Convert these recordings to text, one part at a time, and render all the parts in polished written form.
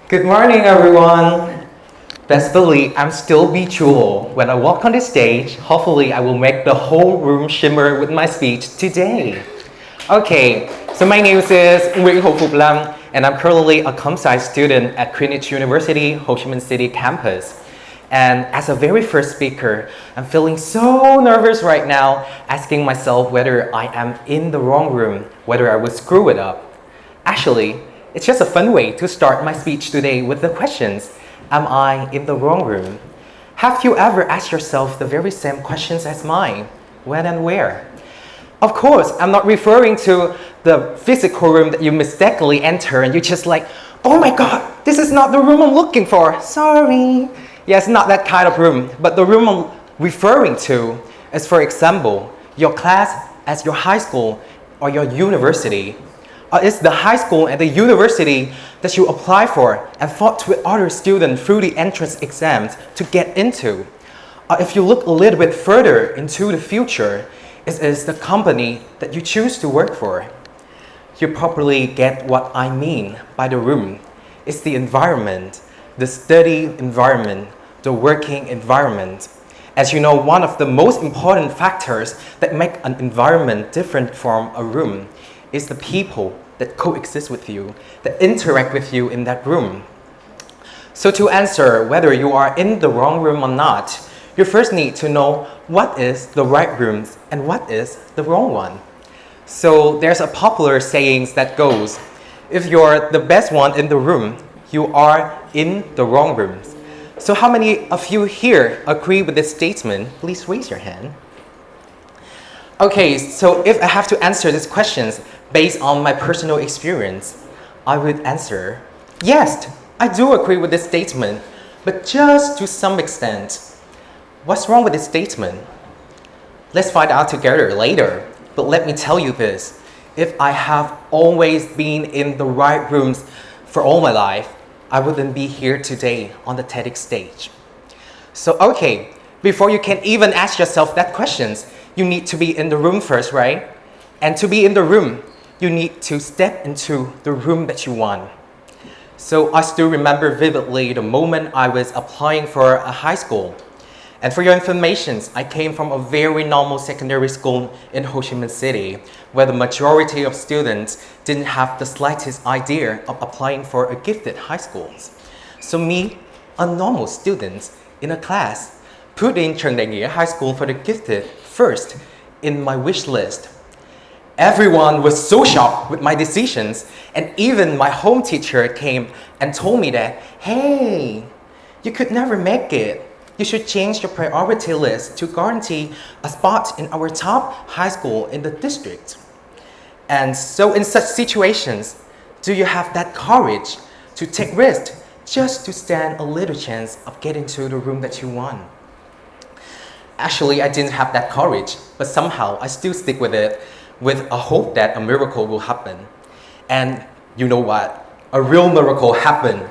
Good morning, everyone. Best believe I'm still visual. When I walk on the stage, hopefully I will make the whole room shimmer with my speech today. Okay, so my name is Nguyễn Huu Phuc Lam, and I'm currently a comp sci student at Greenwich University, Ho Chi Minh City campus. And as a very first speaker, I'm feeling so nervous right now, asking myself whether I am in the wrong room, whether I will screw it up. Actually, it's just a fun way to start my speech today with the questions. Am I in the wrong room? Have you ever asked yourself the very same questions as mine? When and where? Of course, I'm not referring to the physical room that you mistakenly enter and you're just like, oh my god, this is not the room I'm looking for, sorry. Yes, not that kind of room, but the room I'm referring to is, for example, your class at your high school or your university. It's the high school and the university that you apply for and fought with other students through the entrance exams to get into. If you look a little bit further into the future, it is the company that you choose to work for. You probably get what I mean by the room. It's the environment, the study environment, the working environment. As you know, one of the most important factors that make an environment different from a room is the people that coexist with you, that interact with you in that room. So to answer whether you are in the wrong room or not, you first need to know what is the right room and what is the wrong one. So there's a popular saying that goes, if you're the best one in the room, you are in the wrong room. So how many of you here agree with this statement? Please raise your hand. Okay, so if I have to answer these questions based on my personal experience, I would answer, yes, I do agree with this statement, but just to some extent. What's wrong with this statement? Let's find out together later, but let me tell you this. If I have always been in the right rooms for all my life, I wouldn't be here today on the TEDx stage. So okay, before you can even ask yourself that questions, you need to be in the room first, right? And to be in the room, you need to step into the room that you want. So I still remember vividly the moment I was applying for a high school. And for your information, I came from a very normal secondary school in Ho Chi Minh City, where the majority of students didn't have the slightest idea of applying for a gifted high school. So me, a normal student in a class, put in Trường Đại Nghĩa High School for the gifted first in my wish list. Everyone was so shocked with my decisions, and even my home teacher came and told me that, hey, you could never make it. You should change your priority list to guarantee a spot in our top high school in the district. And so in such situations, do you have that courage to take risks just to stand a little chance of getting to the room that you want? Actually, I didn't have that courage, but somehow I still stick with it with a hope that a miracle will happen. And you know what? A real miracle happened.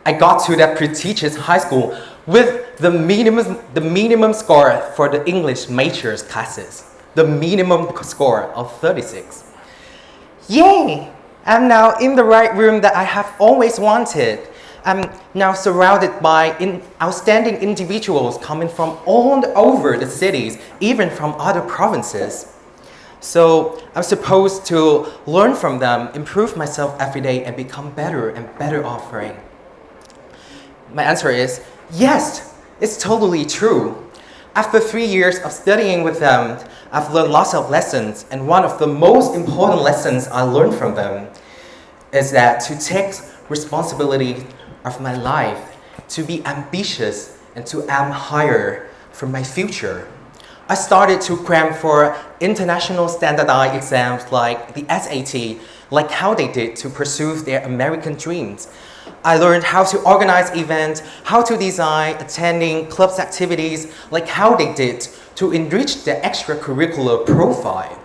I got to that prestigious high school with the minimum score for the English majors classes. The minimum score of 36. Yay! I'm now in the right room that I have always wanted. I'm now surrounded by outstanding individuals coming from all over the cities, even from other provinces. So I'm supposed to learn from them, improve myself every day, and become better and better offering. My answer is yes, it's totally true. After 3 years of studying with them, I've learned lots of lessons, and one of the most important lessons I learned from them is that to take responsibility of my life, to be ambitious, and to aim higher for my future. I started to cram for international standardized exams like the SAT, like how they did to pursue their American dreams. I learned how to organize events, how to design attending clubs activities, like how they did to enrich their extracurricular profile.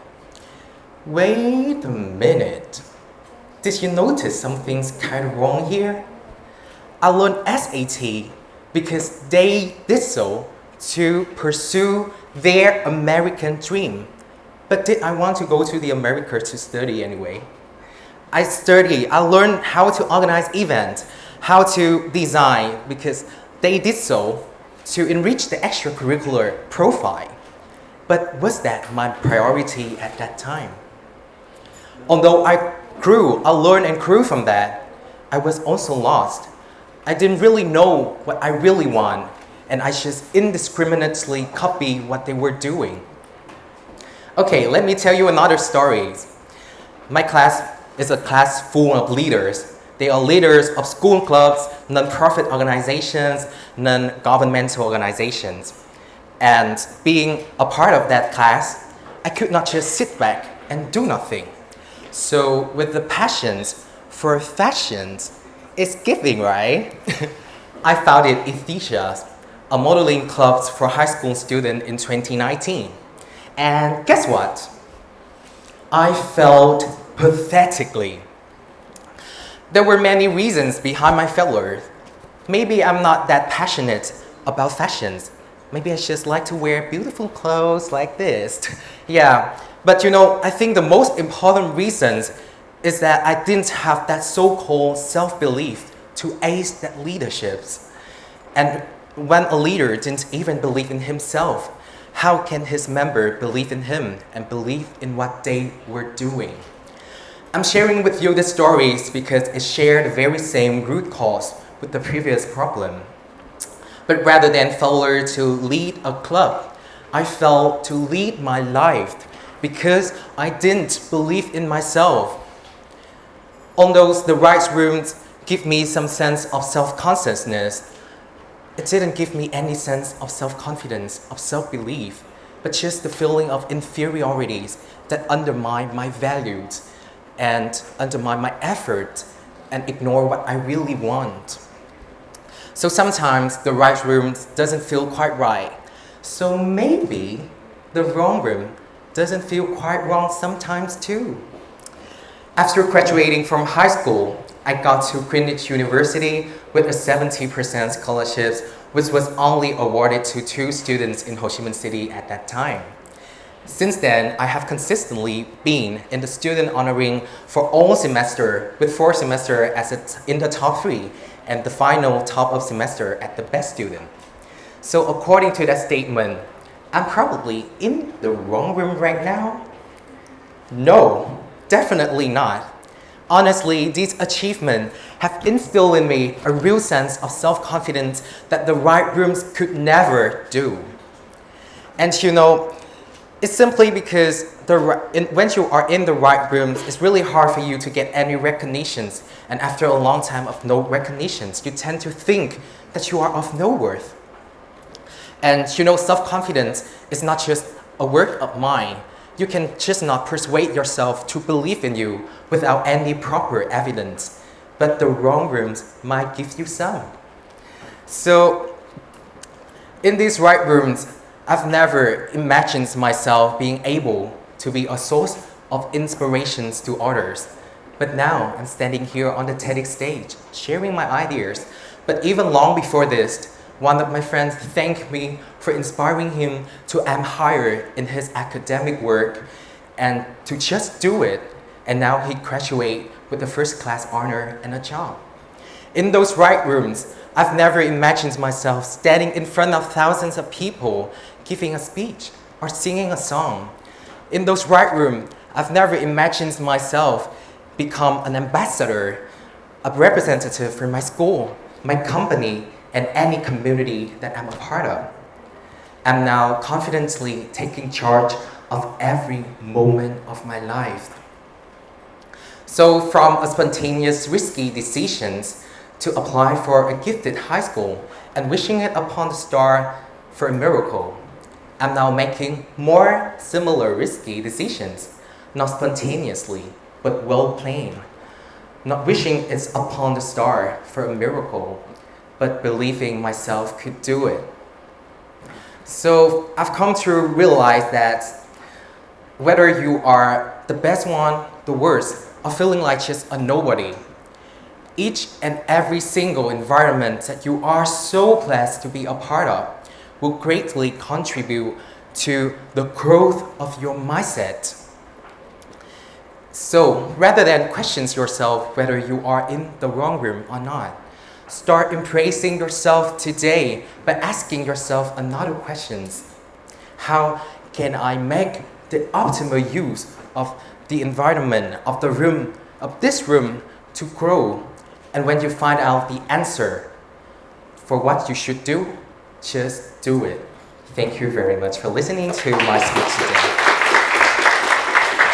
Wait a minute. Did you notice something's kind of wrong here? I learned SAT because they did so to pursue their American dream. But did I want to go to the America to study anyway? I learned how to organize events, how to design because they did so to enrich the extracurricular profile. But was that my priority at that time? Although I learned and grew from that, I was also lost. I didn't really know what I really want, and I just indiscriminately copy what they were doing. Okay, let me tell you another story. My class is a class full of leaders. They are leaders of school clubs, non-profit organizations, non-governmental organizations. And being a part of that class, I could not just sit back and do nothing. So with the passions for fashions, it's giving, right? I founded Ethicia, a modeling club for high school students in 2019. And guess what? I failed pathetically. There were many reasons behind my failure. Maybe I'm not that passionate about fashions. Maybe I just like to wear beautiful clothes like this. Yeah, but I think the most important reasons is that I didn't have that so-called self-belief to ace that leaderships. And when a leader didn't even believe in himself, how can his member believe in him and believe in what they were doing? I'm sharing with you the stories because it shared the very same root cause with the previous problem. But rather than failure to lead a club, I failed to lead my life because I didn't believe in myself. Although the right rooms give me some sense of self-consciousness, it didn't give me any sense of self-confidence, of self-belief, but just the feeling of inferiorities that undermine my values and undermine my effort and ignore what I really want. So sometimes the right room doesn't feel quite right. So maybe the wrong room doesn't feel quite wrong sometimes too. After graduating from high school, I got to Greenwich University with a 70% scholarship, which was only awarded to 2 students in Ho Chi Minh City at that time. Since then, I have consistently been in the student honoring for all semester, with 4 semesters in the top 3, and the final top of semester at the best student. So according to that statement, I'm probably in the wrong room right now? No, definitely not. Honestly, these achievements have instilled in me a real sense of self-confidence that the right rooms could never do. And it's simply because when you are in the right rooms, it's really hard for you to get any recognitions. And after a long time of no recognitions, you tend to think that you are of no worth. And self-confidence is not just a work of mind. You can just not persuade yourself to believe in you without any proper evidence. But the wrong rooms might give you some. So in these right rooms, I've never imagined myself being able to be a source of inspirations to others. But now I'm standing here on the TEDx stage, sharing my ideas. But even long before this, one of my friends thanked me for inspiring him to aim higher in his academic work and to just do it. And now he graduated with a first-class honor and a job. In those right rooms, I've never imagined myself standing in front of thousands of people giving a speech or singing a song. In those right rooms, I've never imagined myself become an ambassador, a representative for my school, my company, and any community that I'm a part of. I'm now confidently taking charge of every moment of my life. So from a spontaneous, risky decisions to apply for a gifted high school and wishing it upon the star for a miracle, I'm now making more similar risky decisions, not spontaneously, but well-planned. Not wishing it upon the star for a miracle, but believing myself could do it. So I've come to realize that whether you are the best one, the worst, or feeling like just a nobody, each and every single environment that you are so blessed to be a part of will greatly contribute to the growth of your mindset. So rather than question yourself whether you are in the wrong room or not, Start embracing yourself today by asking yourself another questions. How can I make the optimal use of the environment, of the room, of this room to grow? And when you find out the answer for what you should do, just do it. Thank you very much for listening to my speech today.